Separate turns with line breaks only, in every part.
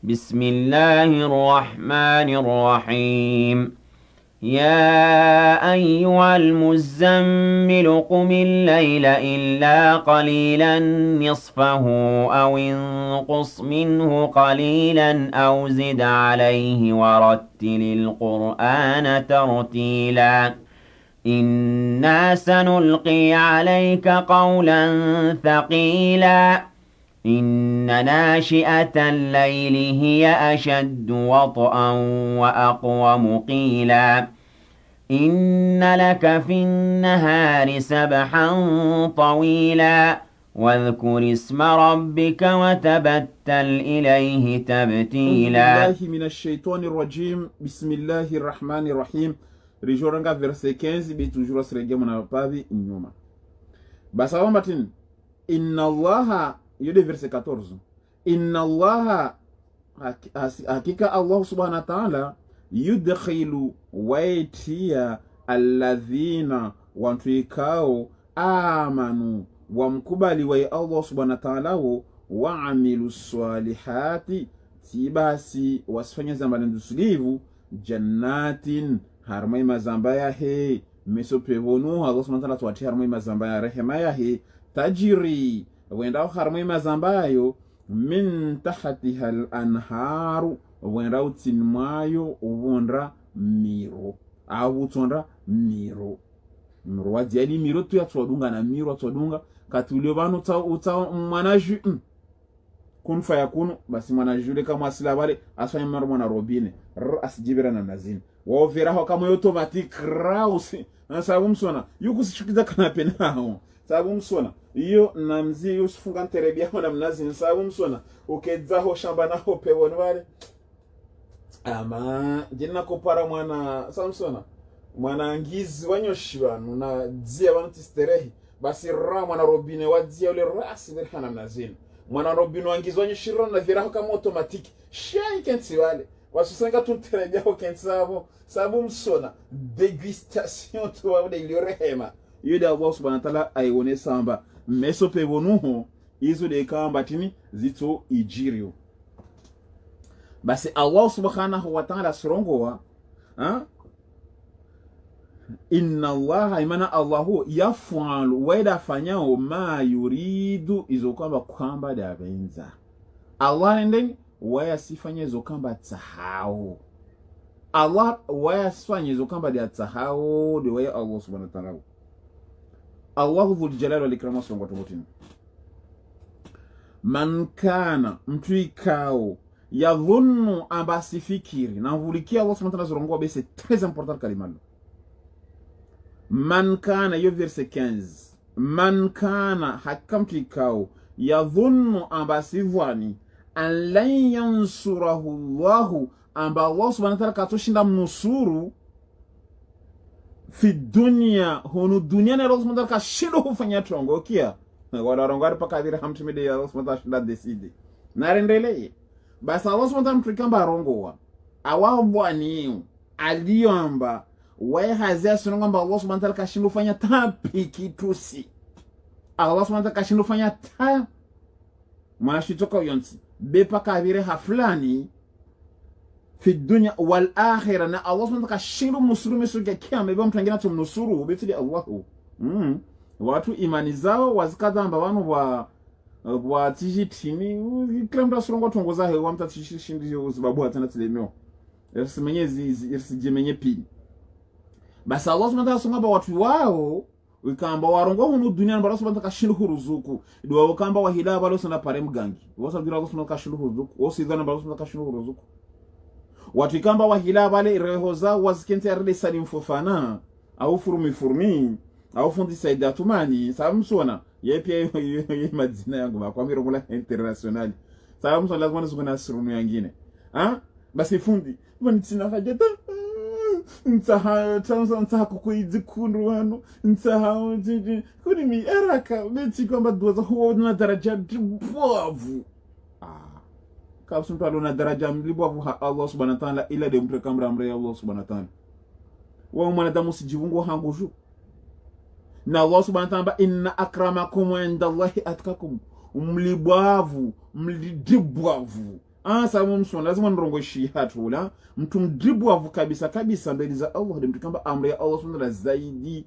بسم الله الرحمن الرحيم يا أيها المزمل قم الليل إلا قليلا نصفه أو انقص منه قليلا أو زد عليه ورتل القرآن ترتيلا إنا سنلقي عليك قولا ثقيلا إن ناشئة الليل هي أشد وطئا وأقوم قيلا إن لك في النهار سبحا طويلا واذكر اسم ربك وتبتل إليه
أعوذ
تبتيلا.
بالله من الشيطان الرجيم بسم الله الرحمن الرحيم. Rijoranga verset 15 bi toujours asrege mona pavi nyuma. Basawa matin inna allaha yode verset 14. Inna allaha hakika Allah subhanahu wa ta'ala yudkhilu waitia alladhina wantuikao amanu wamkubali wa Allah subhanahu wa ta'ala wa amilu salihati tibasi wasifanya zamba ndusulivu jannatin harmai mazamba ya he meso pevonu Allah subhanahu wa ta'ala tuwati harmai mazamba ya rehema ya he tajiri wenda harmai mazamba yo min tahtiha al-anharu wenda utinmayo ubondra miro abutonda miro miro wadiali miro tu ya tuwadunga na miro tuwadunga katulio banu uta mwanaju kun fayakunu basi mwanaju le kama asila bale asfanya mara mwana robine asijibira na nazini wao vera ho kama automatic rausi na sababu msona yuko sichukiza kana penao sababu msona iyo namzi yusufunga nterebia mwana mnazini sababu msona ukeza ho shamba na ho pewo wale ama jina kopara mwana samsona mwana ngizi wanyoshi banu na dzia banu tisterehi basi ra mwana robine wadzia ule rasi berhana mnazini mwana robine wangizi wanyoshi na viraho kama automatique shai kensi wale wasusanga tunterebia ho kensi sababu msona degustation tu wale ilirehema yuda Allah subhanahu wa ta'ala aione samba meso pevonuho izo de kamba tini zito ijirio basi Allah subhanahu wa ta'ala surongowa inna Allah imana Allahu yafalu waida fanyao ma yuridu izo kwamba da benza Allah ndeni waya sifanye izo kwamba tsahao Allah waya sifanye izo kwamba da tsahao de waya Allah subhanahu wa ta'ala Allahu dhul jalali wal ikram surongo tobotini man kana mtuikao yadhunnu ambasi fikiri na mvulikia Allah subhanahu wa ta'ala zorongo be c'est très important kalimalo man kana yo verset 15 man kana hakamti kao yadhunnu ambasi vwani an lan yansurahu Allah amba Allah subhanahu wa ta'ala katoshinda mnusuru fi dunya honu dunya na Allah subhanahu wa ta'ala kashindo kufanya tongo kia wala rongari paka vile hamtumide ya Allah subhanahu wa ta'ala decide narendelee basi Allah subhanahu wa ta'ala mtrikamba rongowa awa bwani aliomba wae hazia sunongamba Allah subhanahu wa ta'ala kashindo fanya tapi kitusi Allah subhanahu wa ta'ala kashindo fanya ta mwanashitoka uyonsi bepa kavire haflani fi dunya wal akhirah na Allah subhanahu wa ta'ala kashindo musulumi suke kiambe ba mtu angina tumnusuru betili Allahu watu imani zao wazikadhamba wanu wa tijitini kila surongo tongoza he wa mtatishindi uzibabu hatana tilemeo irsimenye pili basi Allah subhanahu wa ta'ala watu wao wikamba warongo hunu dunia mbara subhanahu wa ta'ala kashindu huruzuku dwa wakamba wahila balo sana pare mgangi wasa dira Allah subhanahu wa ta'ala kashindu huruzuku osidhana balo subhanahu wa ta'ala kashindu huruzuku watu ikamba wahila bale rehoza wazikente arle salim fofana au furumi au fundi Saida Tumani sababu msona yepia madina yangu kwa mirongola international sababu msona lazima nizungana sirunu nyingine basi fundi bani tina hajata ntaha kukuidzikundu wano ntaha kuni mi eraka beti kwamba duwaza huwa na daraja mbovu kabisa mtu alona daraja mbovu Allah subhanahu wa ta'ala ila de mtu kamra amri Allah subhanahu wa ta'ala wa mwanadamu sijivungo hangu na Allah subhanahu wa ta'ala inna akramakum indallahi atqakum mlibwavu mlidibwavu sababu msona lazima nrongo shi hatula mtu mdribu wavu kabisa mbele za Allah de mtu kamba amri ya Allah subhanahu wa ta'ala zaidi.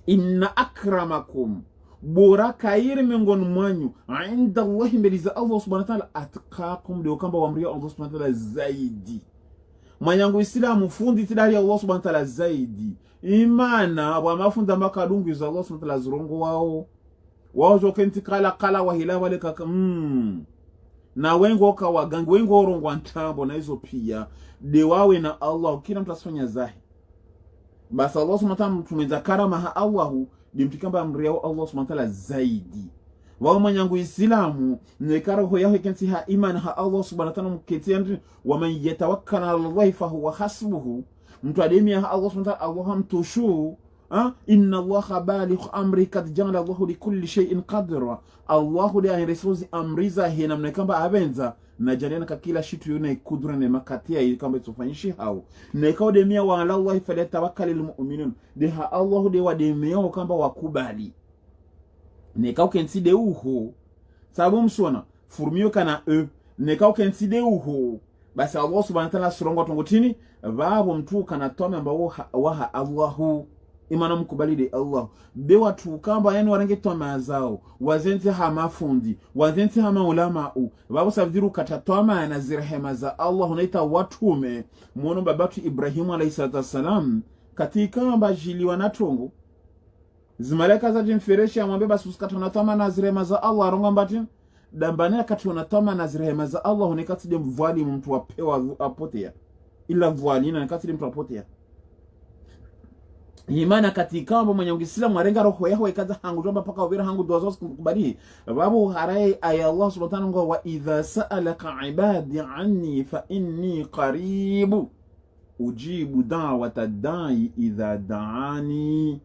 Inna akramakum bora kairi miongoni mwanyu inda Allah mbele za Allah subhanahu wa ta'ala atqakum de kamba amri ya Allah subhanahu wa ta'ala zaidi. Mwanyangu Islamu fundi tidari ya Allah subhanahu wa ta'ala zaidi. Imana wa mafunda makadungu za Allah subhanahu wa ta'ala zirongo wao jokenti kala wahila wale kaka na wengo ka wagangi wengo orongo ntambo na hizo pia de wawe na Allah kila mtu asifanya zahi. Basi Allah subhanahu wa ta'ala tumeza karama ha Allah de mtikamba amri ya Allah subhanahu wa ta'ala zaidi. Wao mwanyangu Islamu nekara ho yaho kenti ha iman ha Allah subhanahu wa ta'ala mketi wa man yatawakkal ala Allah fa huwa hasbuhu. Mtu ademia ha Allah subhanahu wa ta'ala Allah mtushu. Inna Allah baligh amri kad ja'ala Allah li kulli shay'in qadra. Allah de aniresozi amriza hina mnekamba abenza na jaliana ka kila shitu yone kudura ne makatia ili kamba tufanyishi hao na ikaw de mia wa Allah fa tawakkalul mu'minun de ha Allah de wa de mia kamba wakubali ne ikaw kensi de uho sababu msona furmio kana ne ikaw kensi de uho basi Allah subhanahu wa ta'ala surongo tongotini babo mtu kana tome ambao wa Allahu imana mkubali de Allah de watu kamba yani warange toma zao wazenzi hama fundi wazenzi hama ulama babo saviru katatoma na zirehema za Allah unaita watume muono babatu Ibrahimu alayhi salatu wasalam katika mbajili wanatongo zimaleka za jimfereshi amwambia basi usikata unatoma na zirehema za Allah aronga mbati dambania kati unatoma na zirehema za Allah unikati de mvwali mtu wapewa apotea ila mvwali na nikati de mtu apotea. Imana katika mbo mwenye Uislamu arenga roho yao ikaza hangu jomba paka ubira hangu dozo kubali babu harai aya Allah subhanahu wa ta'ala wa idha sa'alaka ibadi anni fa inni qaribu ujibu da'wata da'i idha da'ani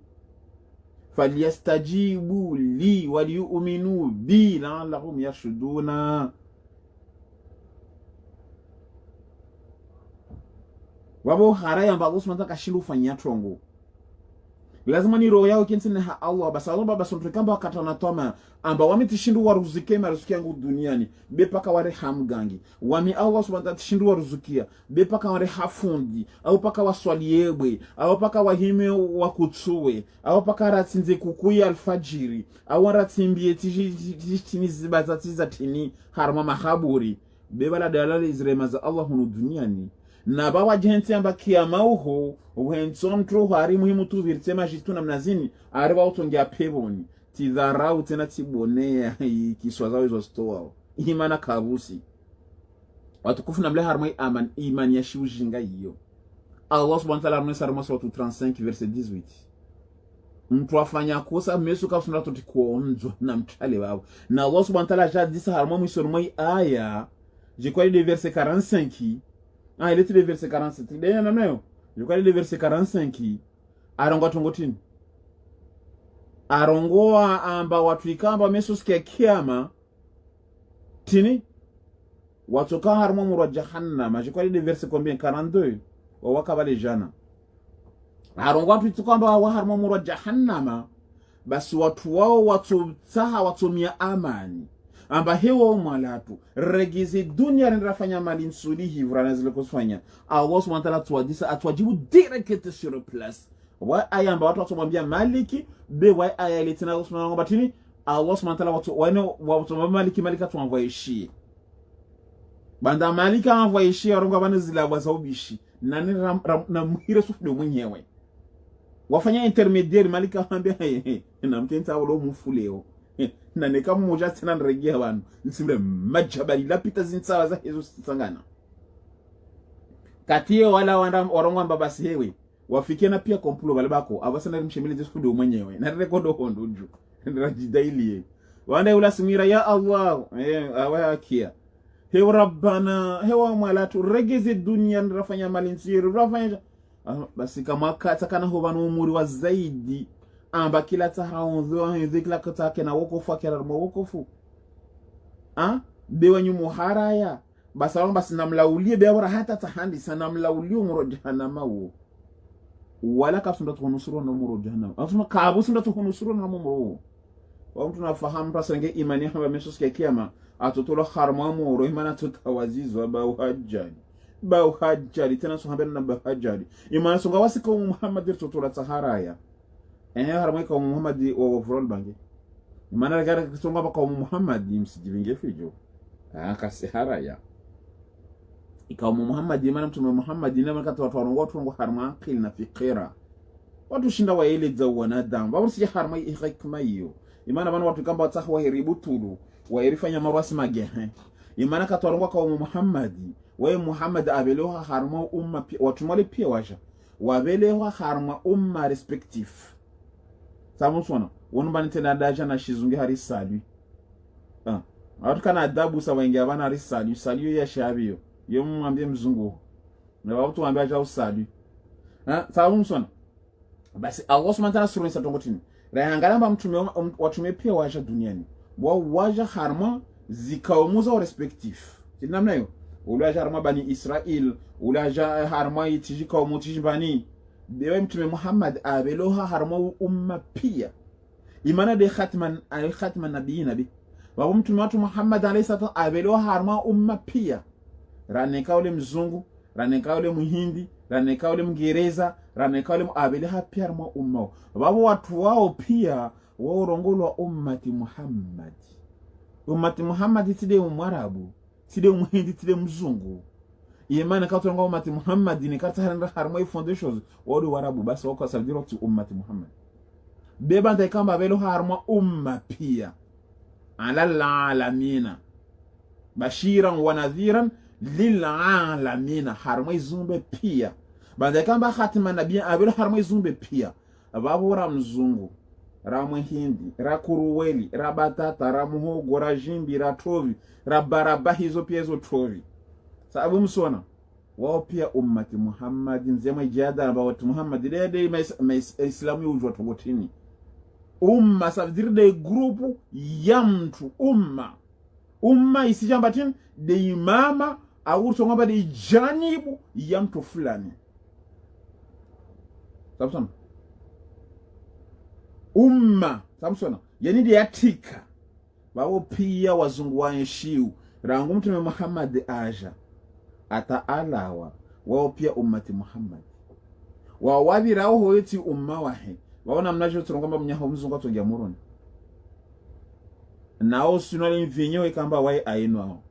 falyastajibu li waliyu'minu bi la'allahum yarshuduna. Babu harai amba Allah subhanahu wa ta'ala kashilu fanya trongo lazima ni roho yao kinsi na Allah basi Allah baba sontrikamba wakata natoma amba wametishindu waruzike maruzuki yangu duniani bepaka ware hamgangi wami Allah subhanahu wa ta'ala tishindu waruzukia bepaka ware hafundi au paka waswaliebwe au paka wahime wakutsuwe au paka ratsinze kukuya alfajiri au ratsimbie tinizibaza tini harma mahaburi bebala dalala izrema za Allah hunu duniani na bawa jensi amba kiyama uho uhentsomtro hari muhimu tu virtema jituna mnazini ariba utongia peboni tidharau tena tibonea kiswa zao hizo stoa imana kabusi watukufu na mle harmai imani ya shiujinga hiyo. Allah subhanahu wa ta'ala amesema Surah 35 verset 18 mtu afanya kosa mesu kafuna totikuonzo na mtale wao na Allah subhanahu wa ta'ala jadisa harmai mwisomoi aya jikwali de verset 45 il était le verset 47. D'ailleurs, non, je crois le verset 45. Arongo tongotini. Arongo amba watu ikamba mesus kia kiyama. Tini. Watu ka harmo mura jahannama. Je crois le verset combien 42. Wawaka bale jana. Arongo watu ikamba wa harmo mura jahannama. Basi watu wao watu saha watu mia amani. Amba hewa umalatu regizi dunia rendrafanya mali nsuli hivrana zile kusfanya Allah subhanahu wa ta'ala tuwadisa atuwajibu direct sur place wa aya amba watu watumwambia maliki be wa aya ile tena Allah subhanahu wa ta'ala Allah subhanahu wa ta'ala watu maliki malika tuanvoishi banda malika anvoishi aronga bana zila wazaubishi nani na muhire sufu de mwenyewe wafanya intermediaire malika anambia na mtenta walo mufuleo na neka mmoja tena nregea wanu nsimbe majabali lapita zinsawa za hizo sangana katie wala warongo mbabasi hewe wafikie na pia komplo wale bako abasana mshemele zesu ndo mwenyewe na rekodo hondo ju ndajidaili wanda ula simira ya Allah awakia hewa rabbana hewa malatu regeze dunia nrafanya malinsiru rafanya basi kama katakana hobanu umuri wa zaidi amba kila tahaudhu dhikla kutake na wokofu akira wokofu bewa nyumu haraya basi namlaulie bewa hata tahandi sana mlaulie umuro jahannama wo wala kasunda tuhunusuru na umuro jahannama asuma kabu sunda tuhunusuru na umuro wa mtu nafahamu tasenge imani haba mesos ya kiyama atotola harma moro imana tutawazizwa ba uhajjali tena suhambena na bahajjali imana sunga wasika Muhammad totola taharaya harma ka Muhammad wa overall bangi imana gara sunga ba Muhammad msijivinge fijo akasiharaya ikawa Muhammad imana mtume Muhammad ina makata watu warongo harma akili na fikira watu shinda wa ile za wanadamu babu si harma hikma hiyo imana bana watu kamba watahwa hiribu tulu wa irifanya marwasi magehe imana katwarongo kwa Muhammad wa Muhammad abeloha harma umma watu mali pia washa wabelewa harma umma respective samu sona wonu bani tena daja na shizungi hari salwi watu kana adabu sawa ingia bana hari salwi ya shabiyo yo mwambie mzungu na watu mwambie aja usali samu sona basi Allah subhanahu wa ta'ala sura tongotini rayangalamba mtume watume pia waja duniani waja harma zikaumuza respective namna hiyo ulaja harma bani Israel ulaja harma itiji kaumu tijibani dewe mtume Muhammad abeloha harma umma pia imana de khatman nabiyina bi wa mtume watu Muhammad alayhi salatu abeloha harma umma pia raneka ule mzungu raneka ule muhindi raneka ule mgereza raneka ule abeleha pia harma umma babo watu wao pia waurongolwa ummati Muhammad tide mwarabu tide muhindi tide mzungu imana katonga ummati Muhammad ni kata harma foundations wale warabu basi wako sabdiro tu ummati Muhammad beba ndekamba belo harma umma pia ala alamina bashiran wa nadhiran lil alamina harma izumbe pia bandekamba khatima nabii abelo harma izumbe pia babu ra mzungu ra muhindi ra kuruweli ra batata ra muhogo ra jimbi ra tovi ra baraba hizo pia hizo tovi sababu msona wao pia ummati Muhammad nzema jada aba watu Muhammad dede islamu yujwa togotini umma sabdirde grupu ya mtu umma isijambatin de imama au ngomba de janibu ya mtu fulani sabsona umma samsona yani de yatika bawo pia wazungu wanshiu rangu mtume Muhammad aja ataalawa wao pia ummati Muhammad wa wabirao hoyeti umma wahe waona mnajo turongomba mnyaho mzungu atongia muroni nao sunali mvinyo ikamba wai ainwao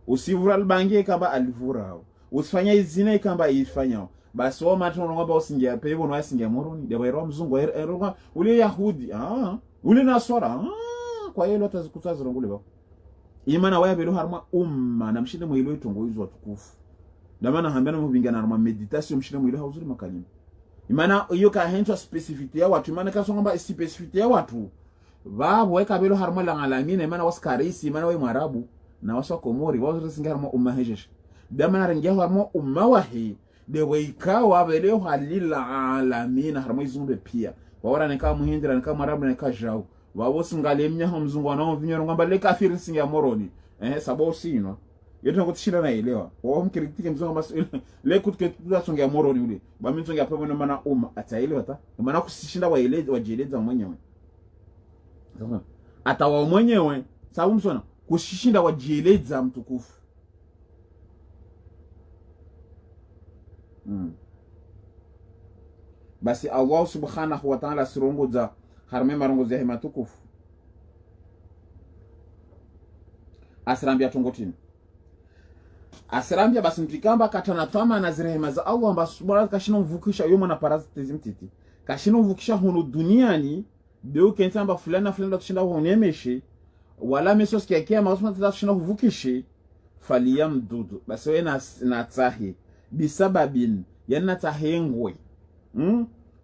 usivura albangi ikamba alivurao usifanya izina ikamba ifanyao basi wao matu ngomba usingia pebo no asingia muroni de wairo mzungu eroga ule yahudi ule naswara kwa hiyo lota zirongule bao imana waya belo harma umma na mshinde mwilo itongo hizo watukufu ndamana hambana mubinga na harma meditation mshinde mwilo hauzuri makalimu imana iyo ka hentwa specificity ya watu imana ka songa specificity ya watu babu weka belo harma la ngalamina imana waskarisi imana we mwarabu na waswa komori wazo singa harma umma hejesh ndamana rengia harma umma wahi de weika wa belo halila alamina harma izumbe pia wawara neka muhindira neka mwarabu neka jao wabo singale mnyaho mzungu wanao vinyoro ngamba le kafiri singa moroni sabo sino yeto ngotishira na elewa wao mkritike mzungu mas le kutke tuza singa moroni ule ba mzungu apewe no mana ataelewa ta maana kusishinda wajeleza mwenyewe atawa mwenyewe sababu msona kusishinda wajeleza mtukufu basi Allah subhanahu wa ta'ala sirongoza harme marongozi ya matukufu asirambia tongotini asirambia basi mtikamba katana tama na zirehema za Allah ambazo bora kashino mvukisha yomo na parazitizi mtiti kashino mvukisha hunu duniani deu kensamba fulana tushinda hunemeshe wala mesos kiakia mausma tushinda huvukishe faliyam dudu basi we na tahi bisababin yana tahengwe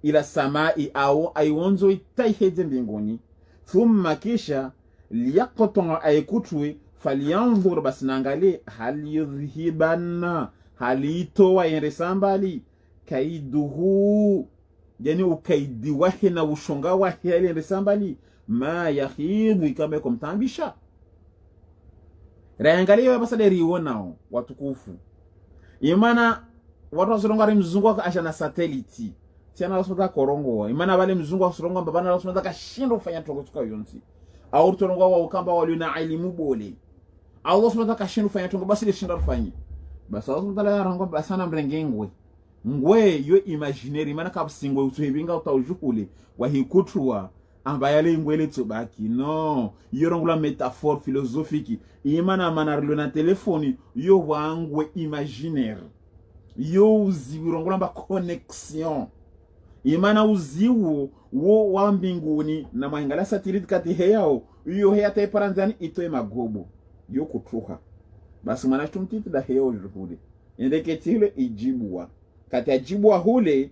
ila samai au aiwonzo itaiheze mbinguni thumma kisha liyaqtonga aikutwe falyanzur basnangali hal yudhhibanna halitowa yeresambali kaiduhu yani ukaidi wahi na ushonga wahi yeresambali ma yahidu kama kumtambisha rayangali basade riwonao watukufu imana watu wasonga mzungu akasha satellite tiana wasota korongo imana wale mzungu wasonga babana wasota kashindo fanya tongo tuka yonzi au torongo wa ukamba wali na elimu bole Allah subhanahu wa ta'ala kashindu fanya tongo basi lishinda rufanye basi Allah subhanahu wa ta'ala rango basana mrengengwe ngwe yo imaginaire mana kapsingwe utuhibinga utaujuhule wahikutua ambaye ale ngwele tsobaki no yorongula métaphore philosophique imana manarlo na telefoni yo wangwe imaginaire yo uzirongula ba connexion imana uziwo wo wa mbinguni na mahingala satellite kati heyao yo heya taiparanzani itoe magobo yo kutuha basi mwana tumtiti da heyao juhule endeketile ijibwa kati ajibwa hule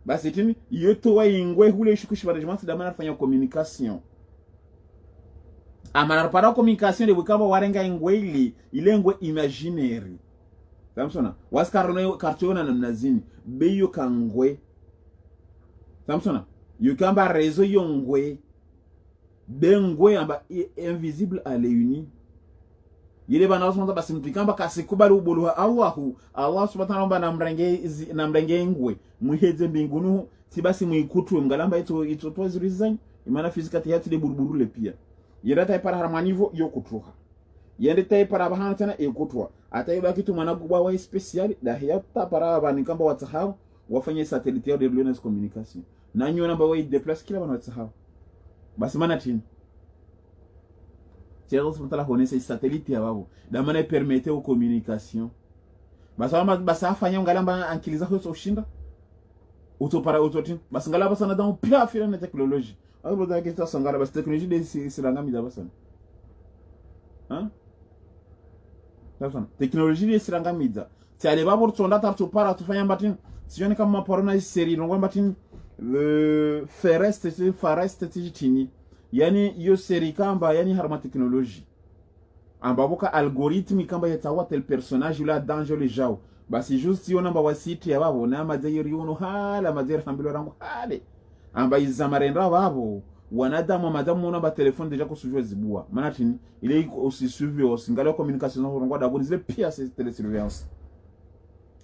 basi tini yoto wa ingwe hule shukushi barajimasi da mana fanya communication amana para communication de wikamba warenga ingwe ile ngwe imaginaire samsona waskarone kartona na mnazini beyo kangwe samsona yukamba rezo yongwe bengwe amba invisible à l'uni yile bana wasonza basi mtikamba kasikubali ubulu wa Allah subhanahu wa ta'ala namrenge ngwe muheze mbingunu sibasi muikutwe mgalamba ito twazirizanye imana fizikati yati de burburule pia yera taipara harmanivo yokutuha yende taipara bahana tena ekutwa ataiba kitu mwana gubwa wa special da yata para banikamba watsahau wafanye satellite ya de Lyoness communication na nyo namba wa deplace kila bana watsahau basi mana tini Tiens, on va la satellite ya babu da mana permettre aux communication basa fanya ngalamba ankiliza ho ushinda utopara utotin basa ngalaba sana dans pia fira na technologie abo da kita sangara bas technologie de sirangami da basana hein technologie de sirangami da ti ale babu tonda tartu para tufanya batin sione kama porona série ngwa batin le farest tijini yani yo seri kamba yani harma technologie ambaboka algorithme kamba yatawa tel personnage la danger le jao basi juste yo namba wasiti ya babo na madayiri yono hala madayiri hambilo rangu hale amba izamarendra babo wanadamu madamu namba telefone deja kusujwa zibua manatini ile iko aussi surveillance ngalo communication no rongwa da bonizile pia c'est télésurveillance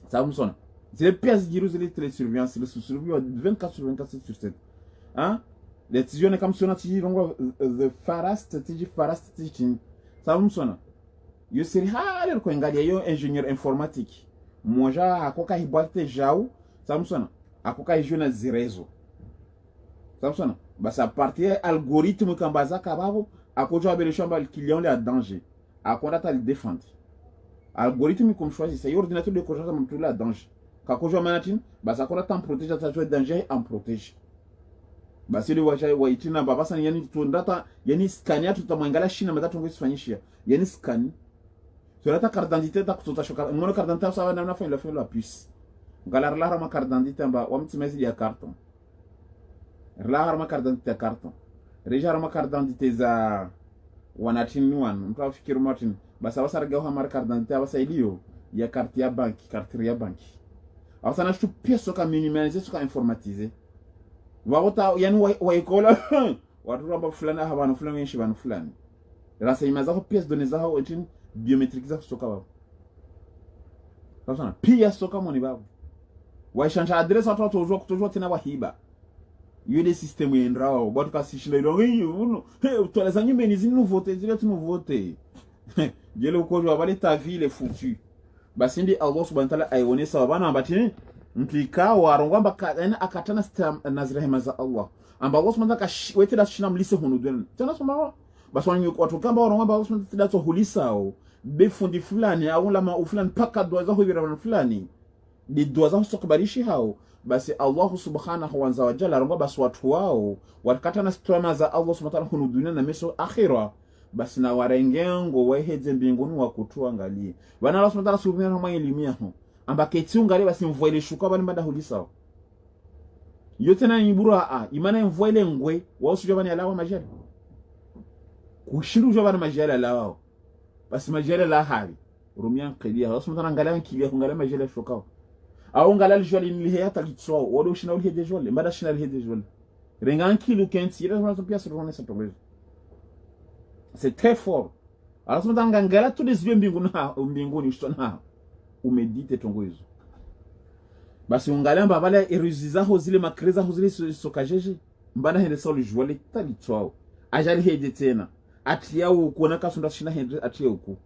samsona zile pia zijiru zile télésurveillance le surveillance 24/24/7 hein les décisions comme si on a tiré the farast tiji samsona yo seri hali ko ngalia yo ingénieur informatique moja akoka hibate jao samsona akoka jona zirezo samsona basa partir algorithme kambaza kababo akojo abele shamba le client le danger akonda ta le défendre algorithme comme choisi c'est ordinateur de coja comme tout la danger kakojo manatin basa akonda tam protéger ta jo danger en protège basi ile wacha waitina baba sana yani tundata yani skania tutamwangala shina matatu ngesifanyishia yani scan tunata carte d'identité ta kutoka shoka ngono carte d'identité sawa na nafanya la puce ngalar la rama carte d'identité mba wamtimezi ya carton la rama carte d'identité carton reja rama carte d'identité za wanatini wan mtu afikiri martin basa wasara gawa mara carte d'identité wasaidio ya carte ya banki carte ya banki awasana shu pièce ka minimaliser soka informatiser wawota yani waikola watu ramba fulani habana fulani yenshi bana fulani rasayima zako pièces données zao etin biométriques zako soka babo sasa pia soka moni babo waishanja adresse watu tojwa tena wahiba yule système yendrao batu kasishila ilo utoleza nyumba ni zinu voter zile tu voter jele ukojo abale ta vie les foutu basi ndi Allah subhanahu wa ta'ala aione sawa bana ambatini mplika warongwa mbaka akatana nazirehema za Allah amba Allah subhanahu wa ta'ala wetela shina mlise hunudwen tena soma basi watu kamba warongwa Allah subhanahu wa ta'ala hulisao befundi fulani au lama fulani paka dua za hubira fulani di dua za sokubalishi hao basi Allah subhanahu wa ta'ala rongwa basi watu wao wakatana strama za Allah subhanahu wa ta'ala hunudwen na meso akhira basi na warengengo waheze mbinguni wakutua angalie bana Allah subhanahu wa ta'ala subhanahu wa ta'ala elimia ho amba ketunga basi mvoile shuka bani mada hulisa yote na ibura imana mvoile ngwe wao sio bani alawa majali kushiru jo bani majali alawa basi majali la hali rumian qidia wasu mtana ngala kilia ngala majali shuka au ngala joli ni hata litso wado shina uli hede joli mada shina hede joli rengan kilo kenti ira ma pièce rone sa problème c'est très fort alors mtana ngala tous les mbinguni ushtona umedite tongo hizo basi ungalamba bale eruziza ho zile makreza ho zile sokajeje mbana hende sauli jwale tali twao ajali hede tena atia uko na kasunda shina hende atia uko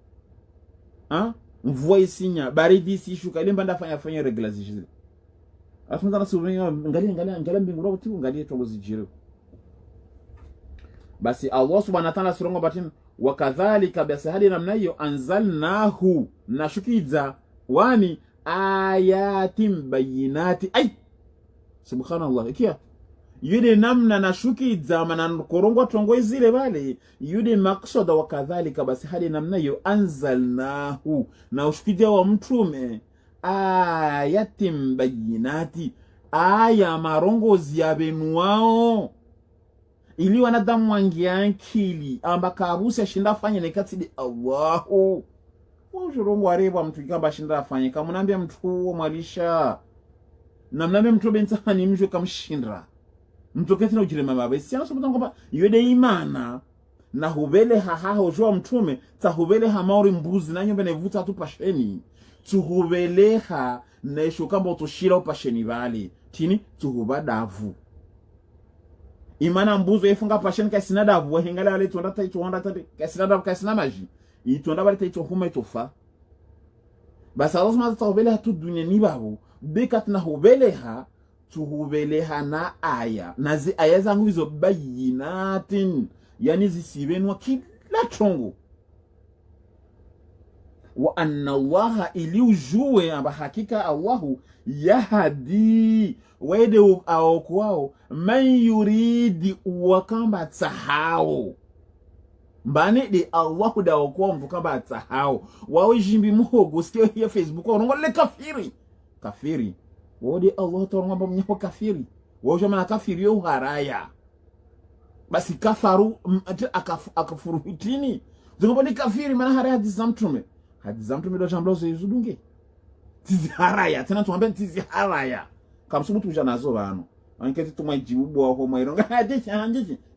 mvua isinya, baridi isishuka, ile mbanda fanya regla zile. Afunza na sura angalia mbingu roho tu angalia togo zijiro. Basi Allah subhanahu wa ta'ala surongo batin wa kadhalika basi hadi namna hiyo anzalnahu nashukiza wani ayatin bayinati ay subhanallah ikia yude namna nashukiza maana korongo tongo zile bale yude maksada wa kadhalika basi hadi namna hiyo anzalnahu na ushukiza wa mtume ayatin bayinati aya marongozi ya benuao ili wanadamu wangiankili amba kabusi ashinda afanye nekati di Allahu wajurongo areba mtu ikamba ashinda afanye kamunambia mtu huo mwalisha na mnambia mtu benta ni mjwe kamshinda mtu keti na ujirema mabe siya sobuta kwamba yuede imana na hubele hahaho jua mtume ta hubele hamauri mbuzi na nyombe nevuta tu pasheni tuhubeleha nesho kamba utoshira upasheni vali tini tuhubadavu imana mbuzo yefunga pasheni kasina davu wahingale wale tuanda tati kasina davu kasina maji ituanda wale taito huma itofa basa Allah subhanahu wa ta'ala tuhubeleha tu dunia ni babu bekat na hubeleha tuhubeleha na aya na zi aya zangu hizo bayinatin yani zisibenwa kila chongo wa anna Allah ili ujue amba hakika Allahu yahdi wede aokwao man yuridi wakamba tsahao mbane de Allahu da okwao mvukamba tsahao wawe jimbi muhogo sikio ya Facebook wanongo le kafiri wode Allah torongamba mnyapo kafiri wajo mana kafiri yo haraya basi kafaru akafuru hitini zingombo ni kafiri mana haraya dizamtume hadizamtume do jamblozo yuzudunge tizi haraya tena tuambe tizi haraya kamsubutu janazo bano anketi tumwa jibu ho maironga hadithi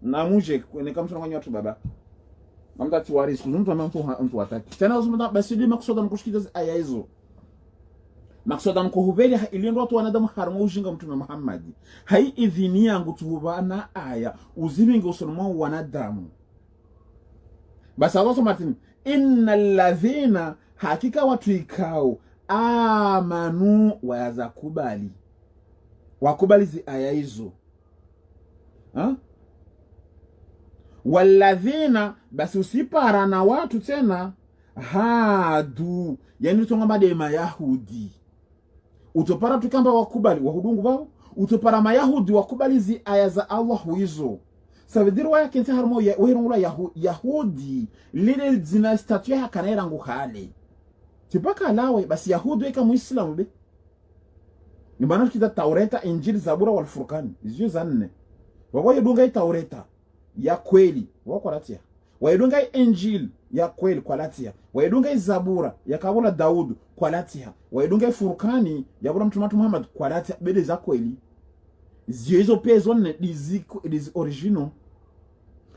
na muje ne kamsonga nyoto baba mamta tiwari suzumtu mtu ataki tena uzumta basi di maksoda mkushikiza aya hizo maksoda mkuhubeli iliendo watu wanadamu harmo ujinga mtume Muhammad hai idhini yangu tuhubana aya uziminge usulmu wanadamu basi Allah martin innal ladhina hakika watu ikao amanu wayazakubali wakubali zi aya hizo walladhina basi usipara na watu tena hadu yani utongamba de mayahudi utopara tukamba wakubali wahudungu bao utopara mayahudi wakubali zi aya za Allah hizo savediro waya kente harmo wehirungula yahudi lile zina statue ya kanera ngu hale tipaka lawe basi yahudi weka muislamu be nibana kita taureta injili zabura wal furqan zio zanne wako yedunga taureta ya kweli wako latia wayedunga injili ya kweli kwa latia wayedunga zabura ya kabula Daud kwa latia wayedunga furqani ya bura mtume Muhammad kwa latia bede za kweli zio hizo pezo ne dizi original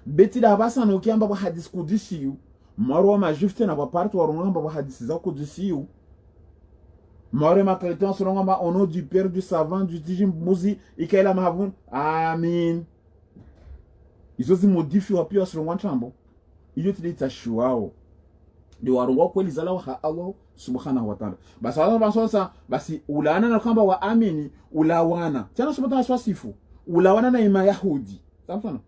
beti da basa no kiamba ba hadis kudisiyu marwa majifte na ba parto warungamba ba hadis za kudisiyu marwa makaliton sonongamba au nom du père du savant du dijim muzi ikaela mahavun amin izo zi modifi wa pia sonongwa chambo iyo tilita shuao de warungwa kweli zala wa Allah subhanahu wa ta'ala basi Allah basosa basi ulana na kwamba wa amini ulawana tena subhanahu swasifu ulawana na ima yahudi samsona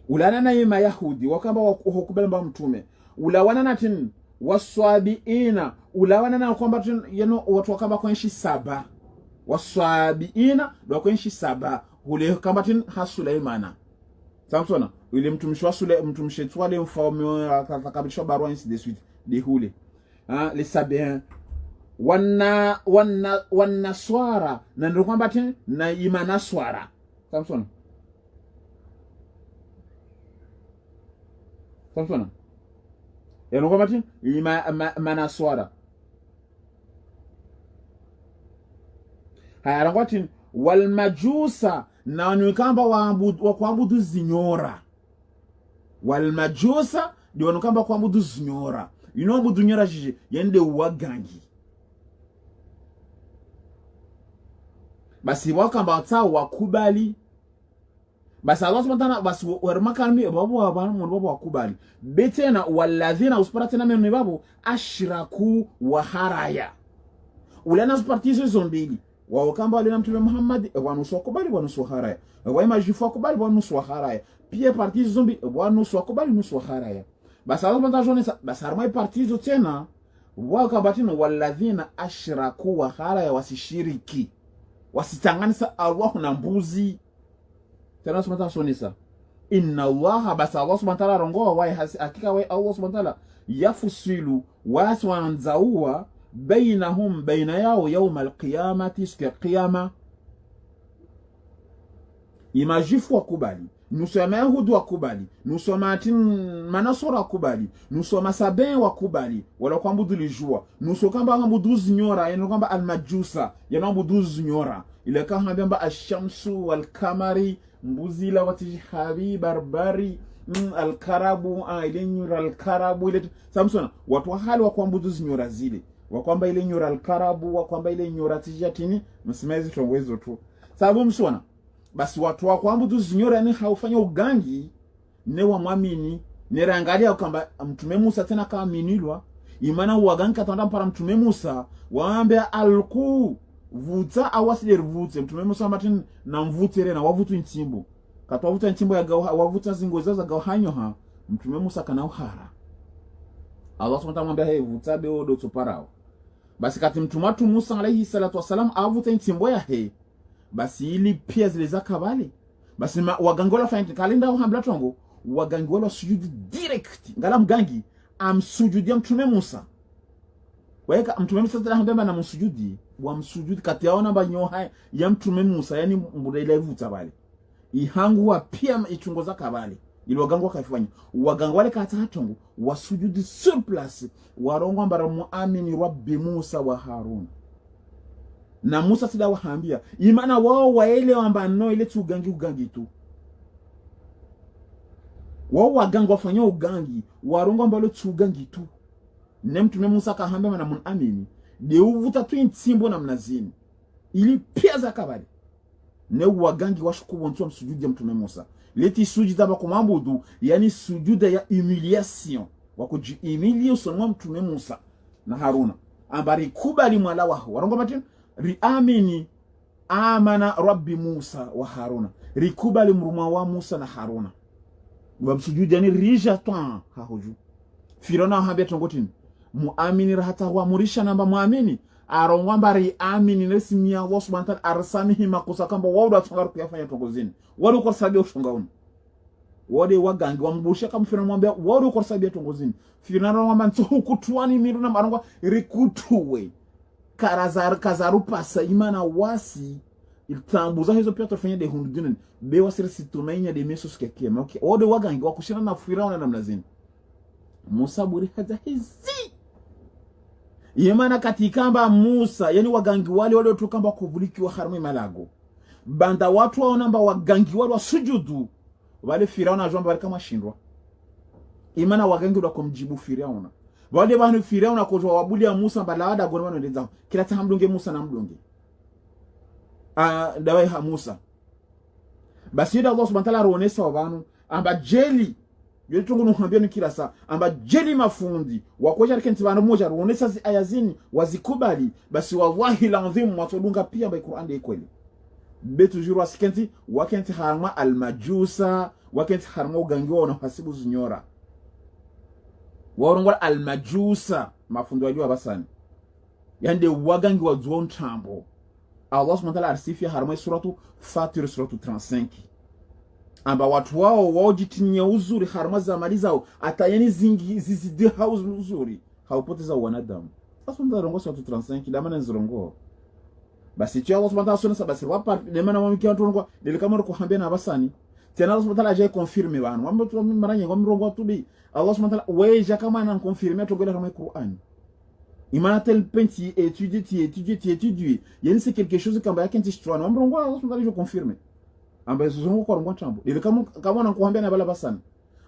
ulana na ima yahudi wakamba wakubele mba mtume ulawana na tin waswabiina ulawana na kwamba tin yeno watu wakamba kwenshi saba waswabiina do kwenshi saba ule kamba tin hasulaimana samsona ile mtumishi wa sule mtumishi twale mfaume akakabilishwa barua ainsi de suite de hule les sabéens wana swara na ndio kwamba tena na imana swara samsona ndio kwamba tena imana swara haya ngwati wal majusa na wanukamba wa kuabudu zinyora wal majusa ndio wanukamba kuabudu zinyora abudu nyora jiji yende wagangi basi wakamba ta wakubali basi Allah subhanahu wa ta'ala basi warmakalmi babu babu wakubali betena walladhina uspara tena mimi babu ashraku wa haraya ulana partizo zombili wao kamba wale na mtume Muhammad wanusu wakubali wanusu haraya wao majifu wakubali wanusu haraya pia partizo zombi wanusu wakubali wanusu haraya basi Allah subhanahu wa ta'ala basi harmai partizo tena wao kabatino walladhina ashraku wa haraya wasishiriki wasitanganisa Allah na mbuzi tena subhanahu sonisa inna Allah basa Allah subhanahu wa ta'ala rongoa wa hakika wa Allah subhanahu wa ta'ala yafusilu waswanzaua bainahum baina yao yawm alqiyamati siku qiyama imajifu wakubali nusoma yahudu wakubali nusoma manasora wakubali nusoma sabin wakubali wala kwambudu lijua nusokamba ngambudu zinyora yana kwamba almajusa yana ngambudu zinyora ile kahamba ashamsu walkamari mbuzi la watihabi barbari alkarabu ile nyura alkarabu ile samsona watu hali wa kwambudu zinyora zile wakwamba ile nyura alkarabu wakwamba ile nyura tijatini msimezi tongwezo tu sababu msona basi watu wa kwambudu zinyora ni haufanya ugangi ne wa mwamini ne rangalia kwamba mtume Musa tena kama minilwa imana uwagangi katanda para mtume Musa waambe alku vuta awasile ruvute mtume Musa matin na mvutere na wavutu ntimbo katwa vuta ntimbo ya gawa wavuta zingoza za gawa hanyo ha mtume Musa kana uhara Allah subhanahu wa ta'ala vuta be odo tuparao basi kati mtumatu Musa alayhi salatu wasalam avuta ntimbo ya he basi ili pia zile za kabali basi wagangola fanya kalenda au hambla tongo wagangola sujudi direct ngala mgangi amsujudi mtume Musa weka mtume Musa tala hambema na msujudi wa msujudi kati yaona banyoha ya mtume Musa yani mbudele vuta bali ihangu wa pia ichungoza kabali ili wagango kaifanya wagango wale kata hatongo wasujudi sur place warongo mbara muamini rabbi Musa wa Harun na Musa sida wahambia imana wao waelewa mbano ile ugangi tu wao wagango wafanya ugangi warongo mbalo ugangi tu ne mtume Musa kahambia na muamini de uvuta tu intimbo na mnazini ili pia za kabali ne wagangi washukubu ntuwa msujudi ya mtume Musa leti sujida bako mambudu yani sujuda ya humiliation wakuji humilie usonwa mtume Musa na Haruna ambari kubali mwala waho warongo matini riamini amana rabbi Musa wa Haruna rikubali mruma wa Musa na Haruna wabsujudi yani rija toan hahuju Firona habia tongotini muamini rahata wa murisha namba muamini arongwamba riamini nesimia Allah subhanahu wa ta'ala arsanihi makosa kamba wauda tungaru kuyafanya tongozini wadu kwa sabia ushungauni wade wagangi wambusha kama Firona mwambia wadu kwa sabia tongozini Firona mwambia ntuhukutuani miru na marongwa rikutuwe kazaru pasa imana wasi itambuza hizo pia tofanya de hundunene be wasiri situmainya de mesos keke okay wade wagangi wakushina na Firona na mlazini Musa buri haza hizi yemana katikamba Musa yani wagangi wale tukamba kuvuliki wa harmi malago banda watu waonamba wagangi wale wa sujudu wale Firauna ajomba wale kama shindwa imana wagangi wa kumjibu Firauna wale banu Firauna kujwa wabuli ya Musa balawada gonwano ndeza kila tahamdunge Musa na mdunge dawai ha Musa basi Allah subhanahu wa ta'ala ronesa wabanu amba jeli yule tungu nuhambia ni kila saa amba jeli mafundi wakoja kenti bana moja ruonesa zi ayazini wazikubali basi wallahi lanzim watodunga pia bai Qur'an de kweli betu juru wasikenti wakenti harma almajusa wakenti harma ugangiwa na hasibu zinyora warongola almajusa mafundi wajua basani yande wagangi wa zuon tambo Allah subhanahu wa ta'ala arsifia harma suratu Fatir suratu 35 amba watu wao jitinya uzuri harma za mali zao atayeni zizidi house uzuri haupoteza wanadamu sasa ndarongo suratu 35 damana nzirongo basi tu Allah subhanahu wa ta'ala basi wapa demana wamiki watu ngo dele kama kuhambia na basani tena Allah subhanahu wa ta'ala aje confirme bana wambo tu maranye ngo mrongo tubi Allah subhanahu wa ta'ala weja kama na confirme to gola kama Qur'an imana tel penti étudier yani c'est quelque chose kama yake ntishtwa na mrongo Allah subhanahu wa ta'ala confirme amba zungu kwa rongo tambo dele kama na kuhambia na bala basani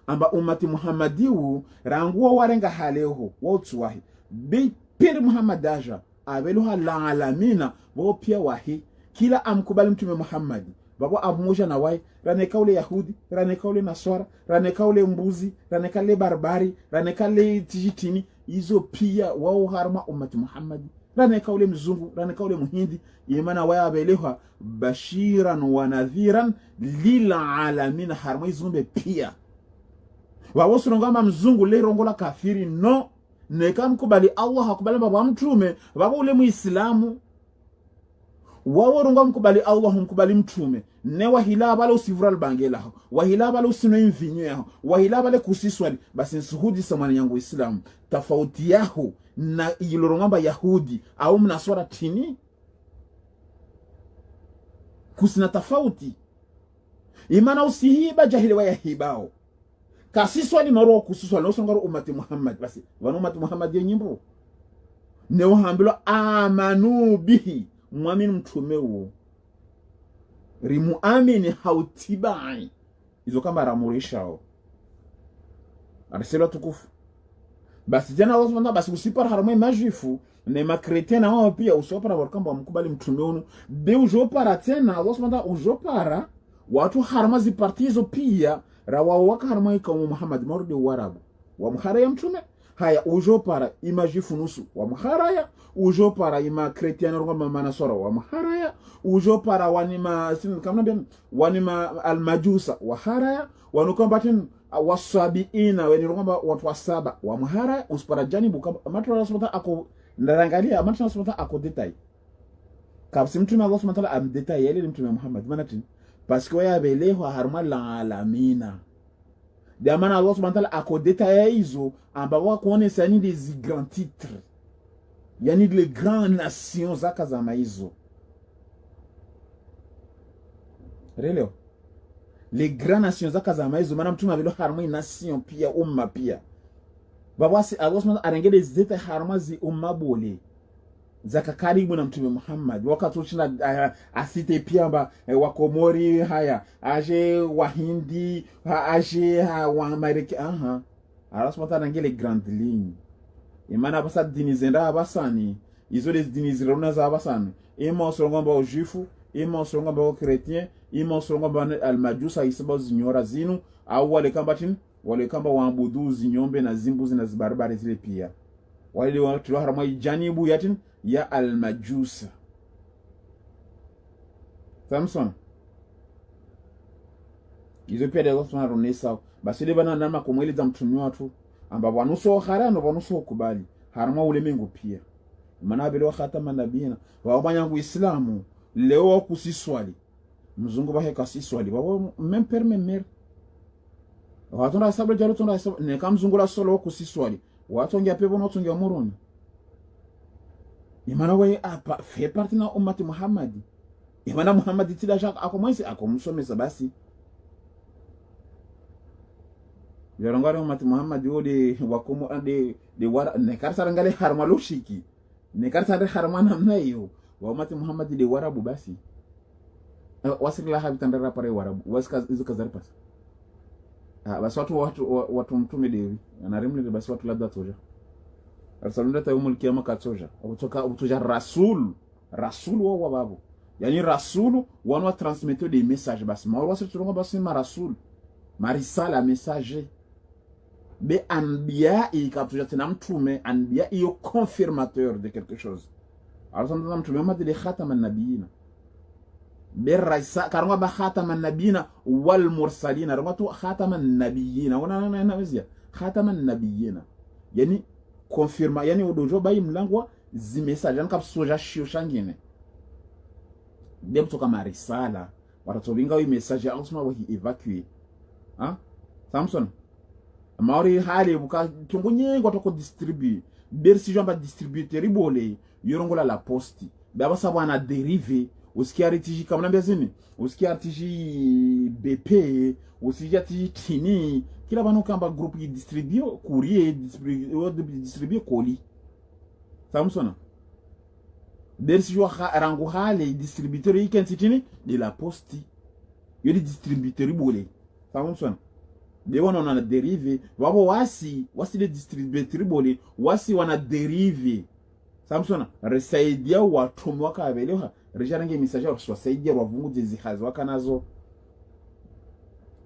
amba ummati Muhammadiu ranguo warenga haleho watu wahi bi pir Muhammadaja abeluha la alamina wo pia wahi kila amkubali mtume Muhammad babo amoja na wai raneka ule Yahudi, raneka ule Naswara, raneka ule mbuzi, raneka le barbari, raneka le tijitini, hizo pia wao harma ummati Muhammad. Raneka ule mzungu, raneka ule muhindi, yemana waya abelewa bashiran wa nadhiran lil alamin, harma izumbe pia. Wao surongama mzungu le rongola kafiri no, neka mkubali Allah hakubali baba mtume, baba ule muislamu. Wao rongo mkubali Allah mkubali mtume, ne wahila bala usivura albangela, wahila bala usino mvinyo yao, wahila bala kusiswali, basi nsuhudi samani yangu Islam. Tafauti yao na ilorongamba Yahudi au mnaswara tini, kusina tafauti. Imana usihiba jahili wa yahibao, kasiswali noro kusiswali no songaro umati Muhammad, basi wano umati Muhammad yenyimbo ne wahambilo amanu bihi, muamini mtume uo, rimuamini hautibai izo kama ramurishao arselo tukufu. Basi jana Allah subhanahu basi usipara harama majifu ne makretena wao pia usopara wakamba mkubali mtume uno be ujopara tena Allah subhanahu ujopara watu harama zipartizo pia rawa waka harama ikamu Muhammad marudi warabu wa mharaya mtume. Haya ujopara imajifu nusu wa mharaya, ujopara ima kretiana rongama manasora wa mharaya, ujopara wanima wanima almajusa wa haraya, wanukambatin wasabiina weni rongama watu wasaba wa mharaya. Uspara janibu amatu Allah subhanahu ako ndarangalia amatu Allah subhanahu ako detail kabsi mtume Allah subhanahu am detail yale mtume Muhammad manatin parce que ya beleho harma la alamina. Diamana Allah subhanahu wa ta'ala ako détaillé hizo ambapo kuone sani des grands titres, yani les grandes nations zaka za maizo releo les grandes nations zaka za maizo maana mtume abelo harma nation pia umma pia baba si Allah subhanahu arenge des détails harma zi umma bole zaka karibu na mtume Muhammad wakati uchina asite pia mba wakomori haya aje wahindi aje wa Amerika Allah subhanahu arenge grande ligne imana basa dini zenda abasani izo les dini zirona za abasani ima usongomba o juifu, ima usongomba o chrétien, ima usongomba almajusa isaba zinyora zinu au wale kamba waambudu zinyombe na zimbuzi na zibarbari zile pia wale watu harama janibu yatin ya almajusa. Samson izo pia de watu wanarunesa basi de bana nama kumweli za mtumi watu amba wanuso harano wanuso kubali harama ule mengu pia maana bele khatama nabina wa banyangu Islamu leo kusiswali mzungu bahe kasiswali babo même permettre watu na sabla jalo tuna ne kam mzungu la solo kusiswali watu ngia pebo no tungia muroni imana we apa fait partie na ummati Muhammad. Imana Muhammad tida jaka akomwezi akomsomesa basi yorongare ummati Muhammad yode wakomo ande de wara ne karsa ngale harmalo shiki ne karsa de harmana mnayo wa ummati Muhammad de warabu basi wasila habitandara pare warabu waska izo kazarpas basi watu mtume devi anarimle basi watu labda toja arsalunda tayumul kiyama katoja utoja rasul wa babu yani rasul wanwa transmettre des messages basi ma wasi tulonga basi ma rasul marisala messager be anbiya ikatoja tena mtume anbiya iyo confirmateur de quelque chose arsalunda mtume ma de khatam an-nabiyina berraisa karwa ba khatam an-nabiyina wal mursalina rawatu khatam an-nabiyina wana nawazia khatam an-nabiyina yani confirma yani odojo bayi mlangwa zi message yani kapsoja shio shangine dem to kama risala watatolinga wi message ya usma wa evacuer Samson maori hali buka tungunye ngotoko distribuer bersi jamba distributeur ibole yorongola la poste baba sabana dérivé usikia ritiji kama nambia zini usikia ritiji BP usikia ritiji tini kila bano kamba groupe distribue courrier distribue colis Samson bersi jo rango hale distributeur ikensitini de la poste yodi distributeur ibole Samson de wana wana dérivé wabo wasi de distributeur ibole wasi wana dérivé Samson resaidia watu mwaka abelewa rijarange message swasaidia wavunguze zihazi wakanazo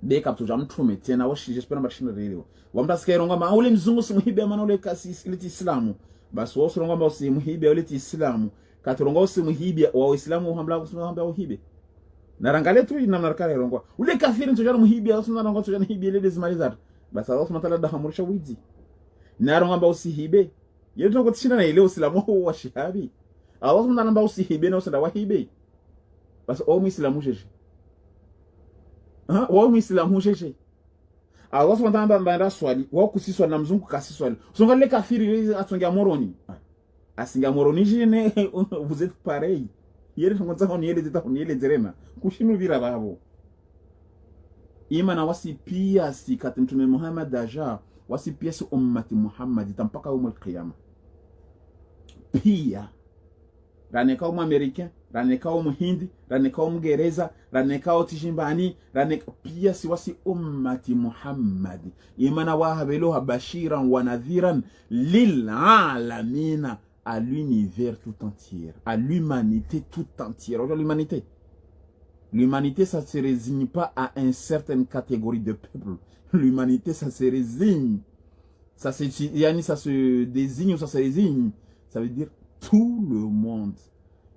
beka tuja mtume tena washije spena mashina relewa wamtasikaironga ma ule mzungu simuhibe mana ule kasi iliti islamu basi wasuronga ma usimuhibe ule ti islamu katuronga usimuhibe wa uislamu hambla usimuhibe uhibe narangale tu ina narakare rongwa ule kafiri ntujana muhibe usimuhibe tujana hibe ile zimalizat basi Allah subhanahu wa hamurisha wizi naronga ma usihibe yeto kutishina na ile uislamu wa shihabi Allah subhanahu wa usihibe na usada wahibe basi o muislamu jeje wa muislamu jeje Allah subhanahu wa ta'ala swali wa kusiswa na mzungu kasiswali songa le kafiri atongia moroni asinga moroni jene vous êtes pareil yele tongonza on yele zeta on yele zerema kushinu vira babo imana wasi pia si katimtume Muhammad daja wasi pia si ummati Muhammad tampaka umul qiyama pia raneka umu Americain raneka umu Hindi raneka umu Gereza raneka utijimbani raneka pia si wasi ummati Muhammad imana wahabeloha bashiran wa nadhiran lil alamina à l'univers tout entier, à l'humanité tout entière. Aujourd'hui, l'humanité, ça se résigne pas à une certaine catégorie de peuple. L'humanité, ça se résigne. Ça se désigne ou ça se résigne. Ça veut dire tout le monde.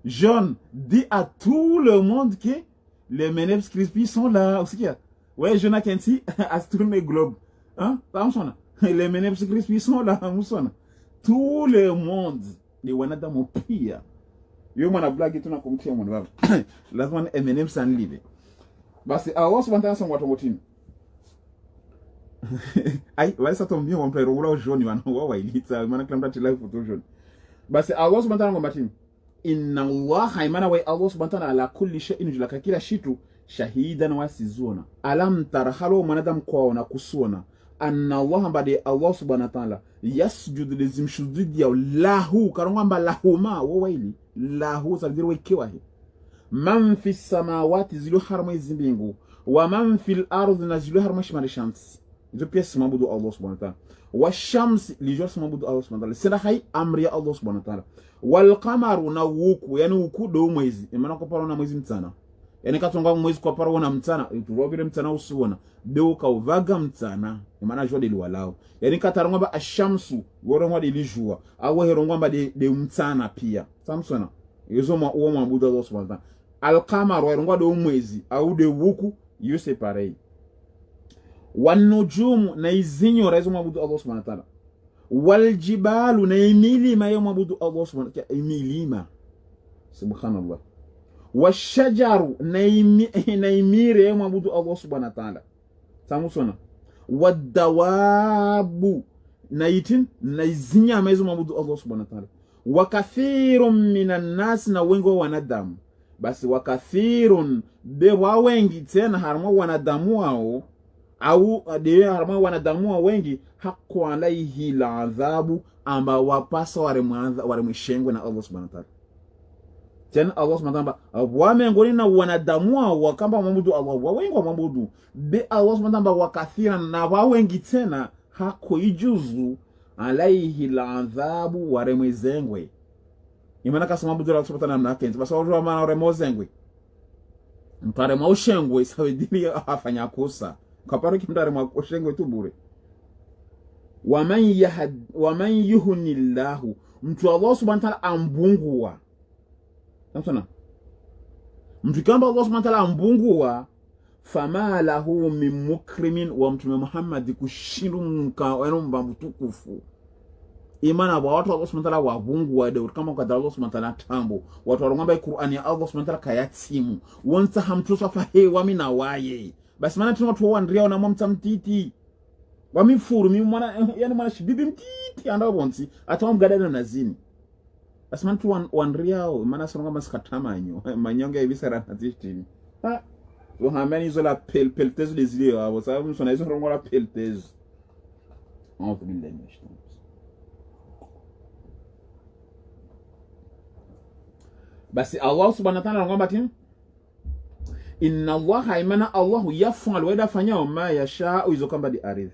John dit à tout le monde que les Meneps Crispy sont là. Ouais, Jonah Kensi a tourné le globe. Hein? Les Meneps Crispy sont là. Tout le monde les wanada mo pia yo mwana blague tuna kumtia mwana baba lazima M&M san live basi Allah subhanahu wa ta'ala watu motini ai wasa tombia wa mpero ula joni wana wa ilita maana kila mtu live photo joni basi Allah subhanahu wa ta'ala mbatini inna Allah haimana wa Allah subhanahu wa ta'ala ala kulli shay'in julaka kila shitu shahidan wasizuna alam tarhalo mwanadamu kwao na kusuona anna Allah bade Allah subhanahu wa ta'ala yasjudu lizimshudidi ya lahu karongamba lahuma wawaili lahu sabidiri wekewa he man fi samawati zilu harma izimbingu wa man fil ardhi na zilu harma shimali shamsi izo pia simabudu Allah subhanahu wa ta'ala wa shamsi lijua simabudu Allah subhanahu wa ta'ala sila hai amri ya Allah subhanahu wa ta'ala wal qamaru na wuku yani wuku do mwezi imana kwa paro na mwezi mtana yani katonga mwezi kwa paro na mtana turobire mtana usuona deuka uvaga mtana imana jua de liwalao yani kataronga ba ashamsu worongwa de lijua awe herongwa ba de mtana pia samsona yezo mwa uo mwabudu Allah subhanahu wa ta'ala alqamaru herongwa de mwezi au de wuku yose pareil wanujumu na izinyo rezo mwabudu Allah subhanahu wa ta'ala waljibalu na imilima yo mwabudu Allah subhanahu wa ta'ala imilima subhanallah washajaru na imire mwabudu Allah subhanahu wa ta'ala samusona wadawabu na itin na izinya mezo mwabudu Allah subhanahu wa ta'ala wakathirun minan nas na wengo wanadamu basi wakathirun be wengi tena harma wanadamu wao au de harma wanadamu wao wengi haku alaihi la adhabu amba wapasa wale mshengwe na Allah subhanahu wa ta'ala tena Allah subhanahu wa ta'ala wamengoni na wanadamu wao wakamba mwabudu Allah wengi mwabudu be Allah subhanahu wa ta'ala wakathira na wengi tena hako ijuzu alaihi la adhabu wale mwezengwe imana kasema mwabudu Allah subhanahu wa ta'ala mnakenzi basi watu wana wale mwezengwe mpare mwaushengwe sawedili afanya kosa kaparo kimdare mwaushengwe tu bure waman yuhunillahu mtu Allah subhanahu wa ta'ala ambungua samsona mtu kamba Allah subhanahu wa ta'ala ambungua fama lahu min mukrimin wa mtume Muhammad kushirunka wenu mbamtukufu imana wa watu Allah subhanahu wa ta'ala wabungua de kama kwa Allah subhanahu wa ta'ala tambo watu warongamba Qur'ani ya Allah subhanahu wa ta'ala kayatimu wonsa hamtusa fahe wamina waye basi maana tuna watu wandria na mwamtamtiti wamifuru mimi mwana yani mwana shibibi mtiti anda bonsi atamgadana na zini basi maana tu wandriao maana songa maskatamanyo manyonga ibisara nazitini ha uhamani zo la peltezo des idées abo sababu msona hizo rongo la peltezo on peut bien dire basi Allah subhanahu wa ta'ala ngomba tin inna Allah imana Allah yaf'al wa yafanya ma yasha izo kamba di ardhi